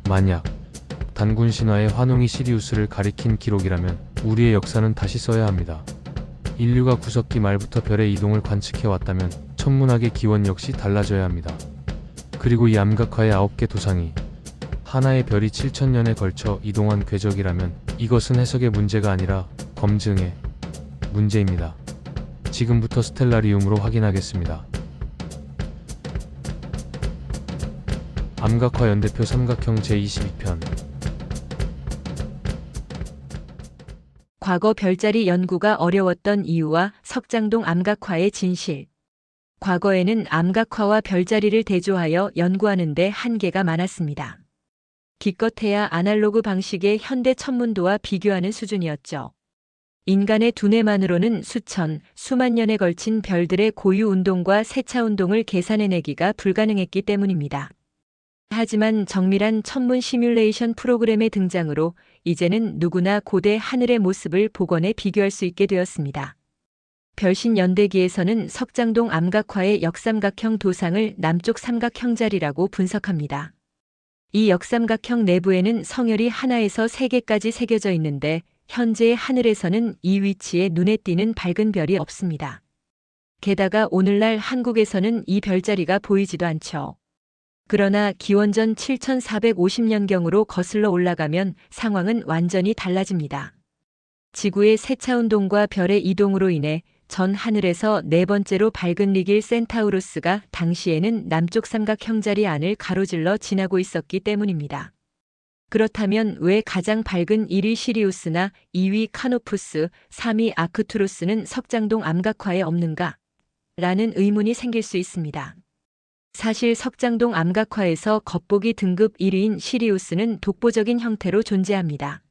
만약 단군 신화의 환웅이 시리우스를 가리킨 기록이라면 우리의 역사는 다시 써야 합니다. 인류가 구석기 말부터 별의 이동을 관측해왔다면 천문학의 기원 역시 달라져야 합니다. 그리고 이 암각화의 9개 도상이 하나의 별이 7천년에 걸쳐 이동한 궤적이라면 이것은 해석의 문제가 아니라 검증의 문제입니다. 지금부터 스텔라리움으로 확인하겠습니다. 암각화 연대표 삼각형 제22편. 과거 별자리 연구가 어려웠던 이유와 석장동 암각화의 진실. 과거에는 암각화와 별자리를 대조하여 연구하는 데 한계가 많았습니다. 기껏해야 아날로그 방식의 현대 천문도와 비교하는 수준이었죠. 인간의 두뇌만으로는 수천, 수만 년에 걸친 별들의 고유 운동과 세차 운동을 계산해내기가 불가능했기 때문입니다. 하지만 정밀한 천문 시뮬레이션 프로그램의 등장으로 이제는 누구나 고대 하늘의 모습을 복원해 비교할 수 있게 되었습니다. 별신 연대기에서는 석장동 암각화의 역삼각형 도상을 남쪽 삼각형자리라고 분석합니다. 이 역삼각형 내부에는 성혈이 하나에서 3개까지 새겨져 있는데 현재의 하늘에서는 이 위치에 눈에 띄는 밝은 별이 없습니다. 게다가 오늘날 한국에서는 이 별자리가 보이지도 않죠. 그러나 기원전 7450년경으로 거슬러 올라가면 상황은 완전히 달라집니다. 지구의 세차운동과 별의 이동으로 인해 전 하늘에서 4번째로 밝은 리길 센타우루스가 당시에는 남쪽 삼각형자리 안을 가로질러 지나고 있었기 때문입니다. 그렇다면 왜 가장 밝은 1위 시리우스나 2위 카노푸스, 3위 아크투루스는 석장동 암각화에 없는가? 라는 의문이 생길 수 있습니다. 사실 석장동 암각화에서 겉보기 등급 1위인 시리우스는 독보적인 형태로 존재합니다.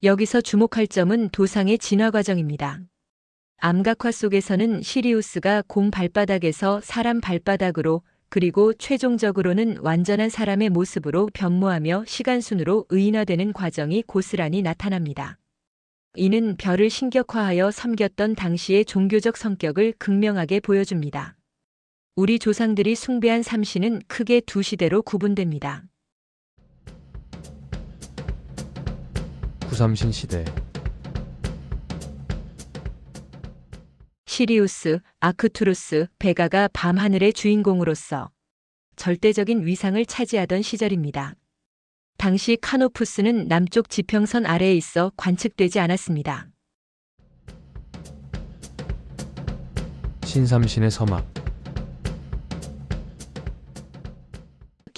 여기서 주목할 점은 도상의 진화 과정입니다. 암각화 속에서는 시리우스가 곰 발바닥에서 사람 발바닥으로 그리고 최종적으로는 완전한 사람의 모습으로 변모하며 시간순으로 의인화되는 과정이 고스란히 나타납니다. 이는 별을 신격화하여 섬겼던 당시의 종교적 성격을 극명하게 보여줍니다. 우리 조상들이 숭배한 삼신은 크게 두 시대로 구분됩니다. 구삼신 시대. 시리우스, 아크투루스, 베가가 밤하늘의 주인공으로서 절대적인 위상을 차지하던 시절입니다. 당시 카노푸스는 남쪽 지평선 아래에 있어 관측되지 않았습니다. 신삼신의 서막.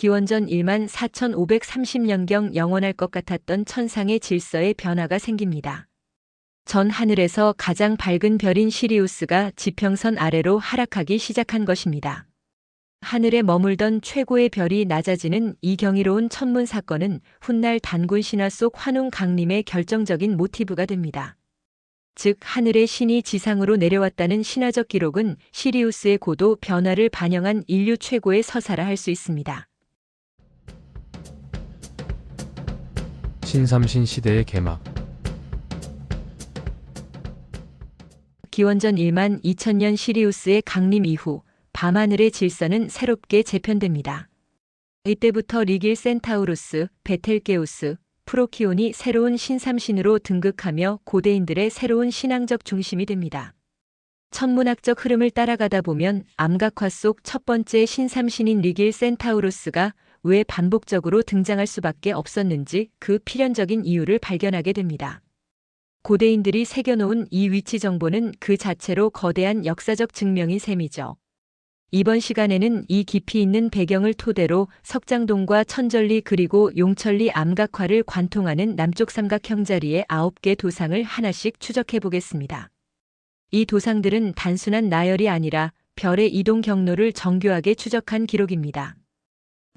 기원전 14,530년경 영원할 것 같았던 천상의 질서에 변화가 생깁니다. 전 하늘에서 가장 밝은 별인 시리우스가 지평선 아래로 하락하기 시작한 것입니다. 하늘에 머물던 최고의 별이 낮아지는 이 경이로운 천문 사건은 훗날 단군 신화 속 환웅 강림의 결정적인 모티브가 됩니다. 즉 하늘의 신이 지상으로 내려왔다는 신화적 기록은 시리우스의 고도 변화를 반영한 인류 최고의 서사라 할 수 있습니다. 신삼신 시대의 개막. 기원전 12,000년 시리우스의 강림 이후 밤하늘의 질서는 새롭게 재편됩니다. 이때부터 리길 센타우루스, 베텔게우스, 프로키온이 새로운 신삼신으로 등극하며 고대인들의 새로운 신앙적 중심이 됩니다. 천문학적 흐름을 따라가다 보면 암각화 속 첫 번째 신삼신인 리길 센타우루스가 왜 반복적으로 등장할 수밖에 없었는지 그 필연적인 이유를 발견하게 됩니다. 고대인들이 새겨놓은 이 위치 정보는 그 자체로 거대한 역사적 증명인 셈이죠. 이번 시간에는 이 깊이 있는 배경을 토대로 석장동과 천절리 그리고 용천리 암각화를 관통하는 남쪽 삼각형자리의 9개 도상을 하나씩 추적해 보겠습니다. 이 도상들은 단순한 나열이 아니라 별의 이동 경로를 정교하게 추적한 기록입니다.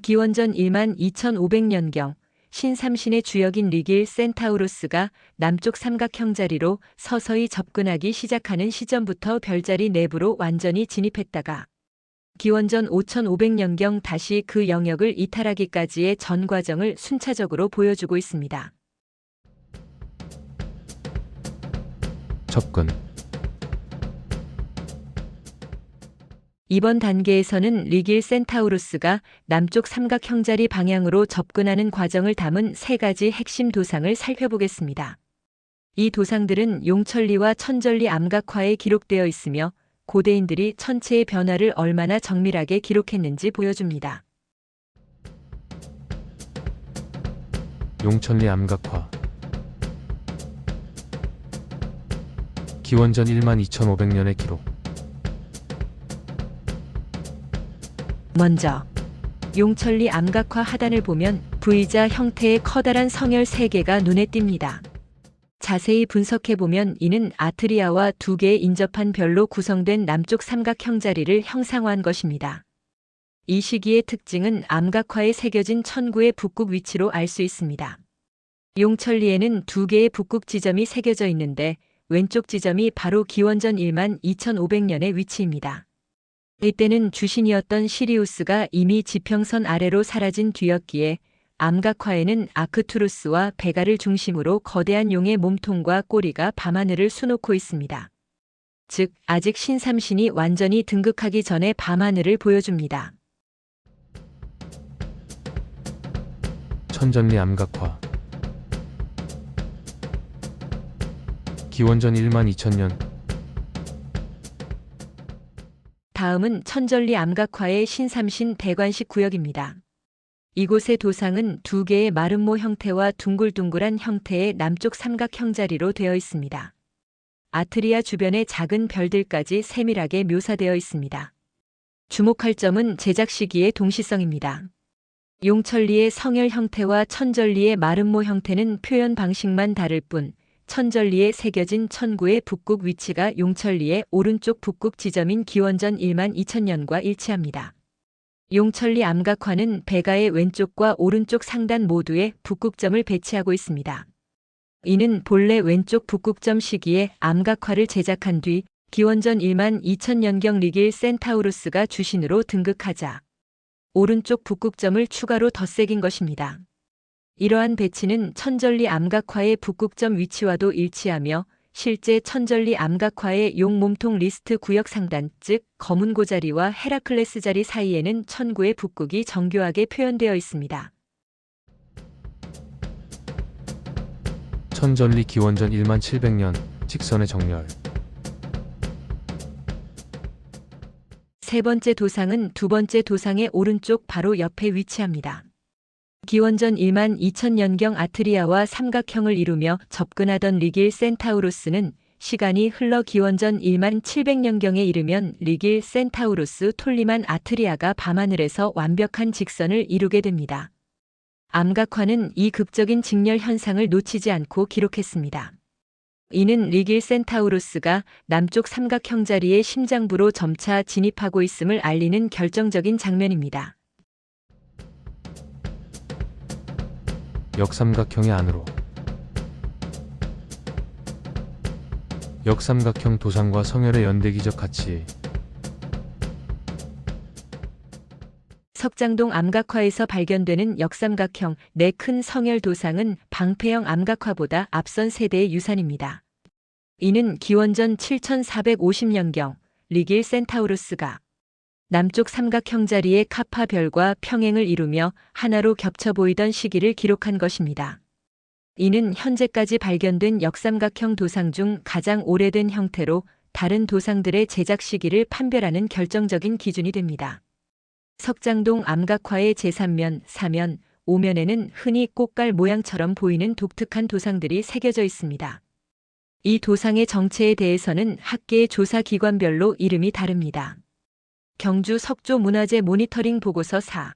기원전 12,500년경 신삼신의 주역인 리길 센타우루스가 남쪽 삼각형자리로 서서히 접근하기 시작하는 시점부터 별자리 내부로 완전히 진입했다가 기원전 5,500년경 다시 그 영역을 이탈하기까지의 전 과정을 순차적으로 보여주고 있습니다. 접근. 이번 단계에서는 리길 센타우루스가 남쪽 삼각형자리 방향으로 접근하는 과정을 담은 세 가지 핵심 도상을 살펴보겠습니다. 이 도상들은 용천리와 천전리 암각화에 기록되어 있으며 고대인들이 천체의 변화를 얼마나 정밀하게 기록했는지 보여줍니다. 용천리 암각화. 기원전 12,500년의 기록. 먼저 용천리 암각화 하단을 보면 V자 형태의 커다란 성열 3개가 눈에 띕니다. 자세히 분석해보면 이는 아트리아와 2개의 인접한 별로 구성된 남쪽 삼각형자리를 형상화한 것입니다. 이 시기의 특징은 암각화에 새겨진 천구의 북극 위치로 알 수 있습니다. 용천리에는 2개의 북극 지점이 새겨져 있는데 왼쪽 지점이 바로 기원전 12,500년의 위치입니다. 이때는 주신이었던 시리우스가 이미 지평선 아래로 사라진 뒤였기에 암각화에는 아크투루스와 베가를 중심으로 거대한 용의 몸통과 꼬리가 밤하늘을 수놓고 있습니다. 즉, 아직 신삼신이 완전히 등극하기 전에 밤하늘을 보여줍니다. 천전리 암각화. 기원전 12,000년. 다음은 천전리 암각화의 신삼신 대관식 구역입니다. 이곳의 도상은 2개의 마름모 형태와 둥글둥글한 형태의 남쪽 삼각형자리로 되어 있습니다. 아트리아 주변의 작은 별들까지 세밀하게 묘사되어 있습니다. 주목할 점은 제작 시기의 동시성입니다. 용천리의 성열 형태와 천전리의 마름모 형태는 표현 방식만 다를 뿐 천전리에 새겨진 천구의 북극 위치가 용천리의 오른쪽 북극 지점인 기원전 12,000년과 일치합니다. 용천리 암각화는 베가의 왼쪽과 오른쪽 상단 모두에 북극점을 배치하고 있습니다. 이는 본래 왼쪽 북극점 시기에 암각화를 제작한 뒤 기원전 12,000년경 리길 센타우루스가 주신으로 등극하자 오른쪽 북극점을 추가로 덧새긴 것입니다. 이러한 배치는 천전리 암각화의 북극점 위치와도 일치하며 실제 천전리 암각화의 용 몸통 리스트 구역 상단, 즉 검은 고자리와 헤라클레스 자리 사이에는 천구의 북극이 정교하게 표현되어 있습니다. 천전리 기원전 1700년 직선의 정렬. 세 번째 도상은 두 번째 도상의 오른쪽 바로 옆에 위치합니다. 기원전 12,000년경 아트리아와 삼각형을 이루며 접근하던 리길 센타우루스는 시간이 흘러 기원전 1700년경에 이르면 리길 센타우루스 톨리만 아트리아가 밤하늘에서 완벽한 직선을 이루게 됩니다. 암각화는 이 극적인 직렬 현상을 놓치지 않고 기록했습니다. 이는 리길 센타우루스가 남쪽 삼각형자리의 심장부로 점차 진입하고 있음을 알리는 결정적인 장면입니다. 역삼각형의 안으로. 역삼각형 도상과 성열의 연대기적 가치. 석장동 암각화에서 발견되는 역삼각형 네 큰 성열 도상은 방패형 암각화보다 앞선 세대의 유산입니다. 이는 기원전 7450년경 리길 센타우루스가 남쪽 삼각형자리의 카파 별과 평행을 이루며 하나로 겹쳐 보이던 시기를 기록한 것입니다. 이는 현재까지 발견된 역삼각형 도상 중 가장 오래된 형태로 다른 도상들의 제작 시기를 판별하는 결정적인 기준이 됩니다. 석장동 암각화의 제3면, 4면, 5면에는 흔히 꽃갈 모양처럼 보이는 독특한 도상들이 새겨져 있습니다. 이 도상의 정체에 대해서는 학계의 조사 기관별로 이름이 다릅니다. 경주 석조 문화재 모니터링 보고서 4,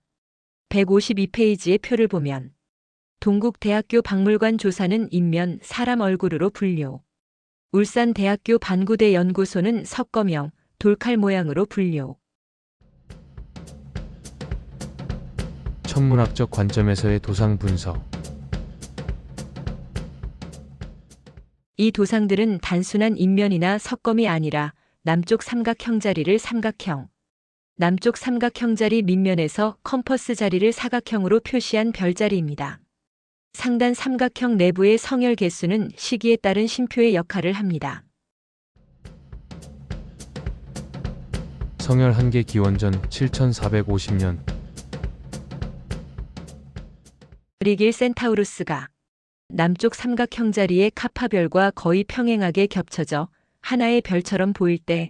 152페이지의 표를 보면 동국대학교 박물관 조사는 인면, 사람 얼굴으로 분류. 울산대학교 반구대 연구소는 석검형, 돌칼 모양으로 분류. 천문학적 관점에서의 도상 분석. 이 도상들은 단순한 인면이나 석검이 아니라 남쪽 삼각형자리를 삼각형, 남쪽 삼각형자리 밑면에서 컴퍼스 자리를 사각형으로 표시한 별자리입니다. 상단 삼각형 내부의 성열 개수는 시기에 따른 쉼표의 역할을 합니다. 성열 1개 기원전 7450년 리길 센타우루스가 남쪽 삼각형 자리의 카파별과 거의 평행하게 겹쳐져 하나의 별처럼 보일 때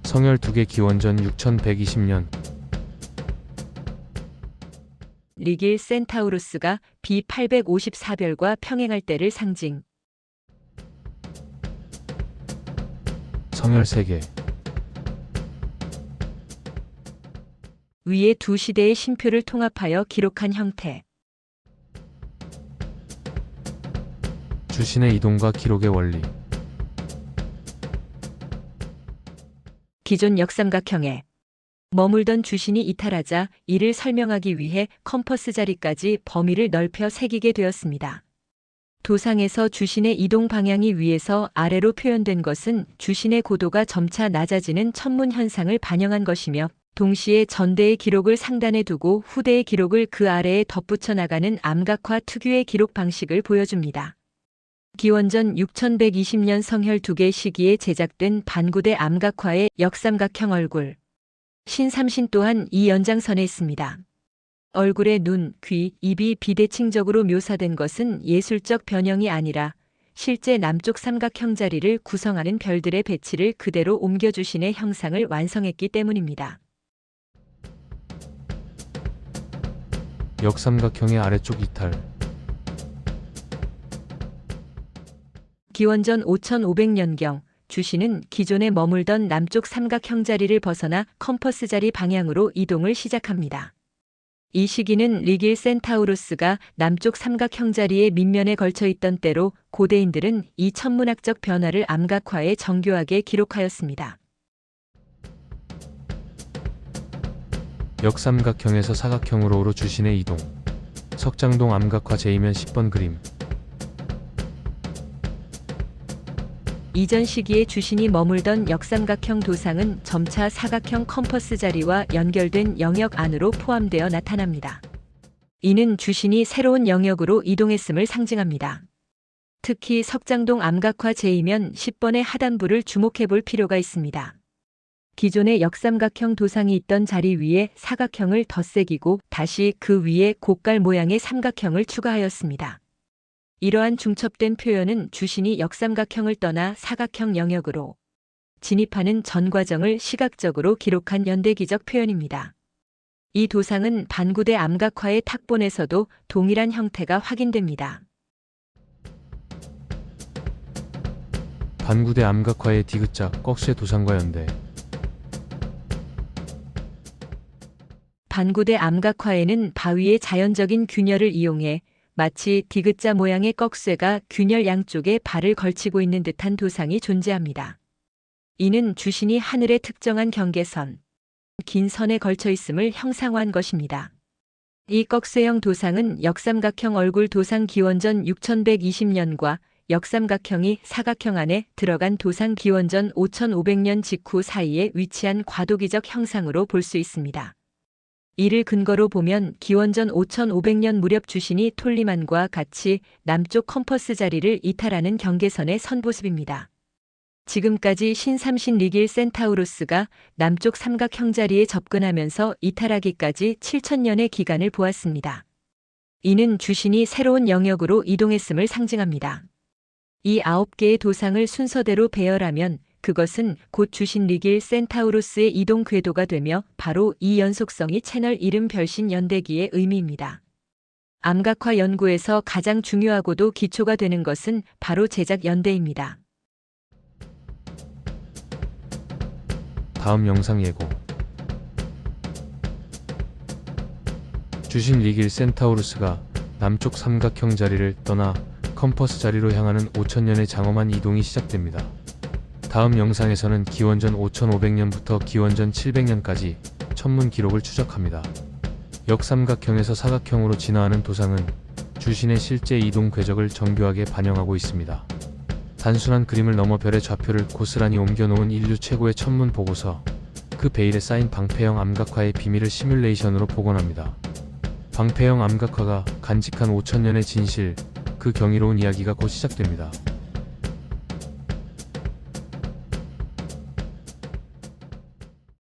성열 2개 기원전 6120년 리길 센타우루스가 B854별과 평행할 때를 상징. 성열 3개 위의 두 시대의 신표를 통합하여 기록한 형태. 주신의 이동과 기록의 원리 기존 역삼각형에 머물던 주신이 이탈하자 이를 설명하기 위해 컴퍼스 자리까지 범위를 넓혀 새기게 되었습니다. 도상에서 주신의 이동 방향이 위에서 아래로 표현된 것은 주신의 고도가 점차 낮아지는 천문 현상을 반영한 것이며 동시에 전대의 기록을 상단에 두고 후대의 기록을 그 아래에 덧붙여 나가는 암각화 특유의 기록 방식을 보여줍니다. 기원전 6120년 성혈 2개 시기에 제작된 반구대 암각화의 역삼각형 얼굴. 신삼신 또한 이 연장선에 있습니다. 얼굴의 눈, 귀, 입이 비대칭적으로 묘사된 것은 예술적 변형이 아니라 실제 남쪽 삼각형 자리를 구성하는 별들의 배치를 그대로 옮겨주신의 형상을 완성했기 때문입니다. 역삼각형의 아래쪽 이탈 기원전 5500년경 주신은 기존에 머물던 남쪽 삼각형 자리를 벗어나 컴퍼스 자리 방향으로 이동을 시작합니다. 이 시기는 리길 센타우루스가 남쪽 삼각형 자리의 밑면에 걸쳐 있던 때로 고대인들은 이 천문학적 변화를 암각화에 정교하게 기록하였습니다. 역삼각형에서 사각형으로 주신의 이동 석장동 암각화 제2면 10번 그림 이전 시기에 주신이 머물던 역삼각형 도상은 점차 사각형 컴퍼스 자리와 연결된 영역 안으로 포함되어 나타납니다. 이는 주신이 새로운 영역으로 이동했음을 상징합니다. 특히 석장동 암각화 제2면 10번의 하단부를 주목해 볼 필요가 있습니다. 기존의 역삼각형 도상이 있던 자리 위에 사각형을 덧새기고 다시 그 위에 곡갈 모양의 삼각형을 추가하였습니다. 이러한 중첩된 표현은 주신이 역삼각형을 떠나 사각형 영역으로 진입하는 전 과정을 시각적으로 기록한 연대기적 표현입니다. 이 도상은 반구대 암각화의 탁본에서도 동일한 형태가 확인됩니다. 반구대 암각화의 디귿자 꺽쇠 도상과 연대 반구대 암각화에는 바위의 자연적인 균열을 이용해 마치 디귿자 모양의 꺽쇠가 균열 양쪽에 발을 걸치고 있는 듯한 도상이 존재합니다. 이는 주신이 하늘의 특정한 경계선, 긴 선에 걸쳐 있음을 형상화한 것입니다. 이 꺽쇠형 도상은 역삼각형 얼굴 도상 기원전 6120년과 역삼각형이 사각형 안에 들어간 도상 기원전 5500년 직후 사이에 위치한 과도기적 형상으로 볼 수 있습니다. 이를 근거로 보면 기원전 5500년 무렵 주신이 톨리만과 같이 남쪽 컴퍼스 자리를 이탈하는 경계선의 선보습입니다. 지금까지 신삼신 리길 센타우루스가 남쪽 삼각형 자리에 접근하면서 이탈하기까지 7000년의 기간을 보았습니다. 이는 주신이 새로운 영역으로 이동했음을 상징합니다. 이 9개의 도상을 순서대로 배열하면 그것은 곧 주신 리길 센타우루스의 이동 궤도가 되며 바로 이 연속성이 채널 이름 별신 연대기의 의미입니다. 암각화 연구에서 가장 중요하고도 기초가 되는 것은 바로 제작 연대입니다. 다음 영상 예고 주신 리길 센타우루스가 남쪽 삼각형 자리를 떠나 컴퍼스 자리로 향하는 5000년의 장엄한 이동이 시작됩니다. 다음 영상에서는 기원전 5500년부터 기원전 700년까지 천문 기록을 추적합니다. 역삼각형에서 사각형으로 진화하는 도상은 주신의 실제 이동 궤적을 정교하게 반영하고 있습니다. 단순한 그림을 넘어 별의 좌표를 고스란히 옮겨놓은 인류 최고의 천문 보고서, 그 베일에 쌓인 방패형 암각화의 비밀을 시뮬레이션으로 복원합니다. 방패형 암각화가 간직한 5000년의 진실, 그 경이로운 이야기가 곧 시작됩니다.